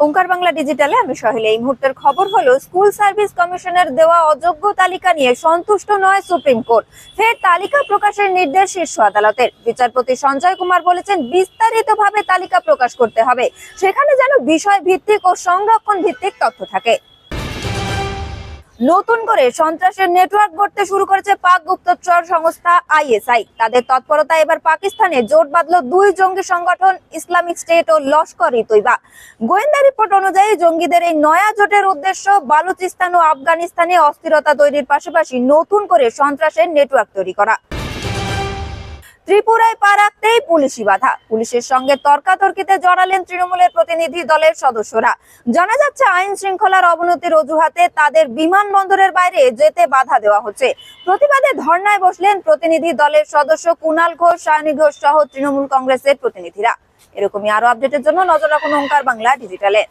ওঙ্কার বাংলা ডিজিটালে আমি সহেলি। এই মুহূর্তের খবর হলো, স্কুল সার্ভিস কমিশনের দেওয়া অযোগ্য তালিকা নিয়ে সন্তুষ্ট নয় সুপ্রিম কোর্ট। ফের তালিকা প্রকাশের নির্দেশ শীর্ষ আদালতের। বিচারপতি সঞ্জয় কুমার বলেছেন, বিস্তারিতভাবে তালিকা প্রকাশ করতে হবে, সেখানে যেন বিষয় ভিত্তিক ও সংরক্ষণ ভিত্তিক তথ্য থাকে। নতুন করে সন্ত্রাসের নেটওয়ার্ক গড়তে শুরু করেছে পাক গুপ্তচর সংস্থা আইএসআই। তাদের তৎপরতা এবার পাকিস্তানে জোট বাঁধল দুই জঙ্গি সংগঠন ইসলামিক স্টেট ও লস্কর-ই-তৈবা। গোয়েন্দা রিপোর্ট অনুযায়ী জঙ্গিদের এই নয়া জোটের উদ্দেশ্য বালুচিস্তান ও আফগানিস্তানে অস্থিরতা তৈরির পাশাপাশি নতুন করে সন্ত্রাসের নেটওয়ার্ক তৈরি করা। ত্রিপুরায় পা রাখতেই পুলিশি বাধা। পুলিশের সঙ্গে তর্কাতর্কিতে জড়ালেন তৃণমূলের প্রতিনিধি দলের সদস্যরা। জানা যাচ্ছে, আইন শৃঙ্খলার অবনতির অজুহাতে তাদের বিমানবন্দরের বাইরে যেতে বাধা দেওয়া হচ্ছে। প্রতিবাদে ধর্নায় বসলেন প্রতিনিধি দলের সদস্য কুণাল ঘোষ, সায়নী ঘোষ সহ তৃণমূল কংগ্রেসের প্রতিনিধিরা। এরকমই আরো আপডেটের জন্য নজর রাখুন ওঙ্কার বাংলা ডিজিটালে।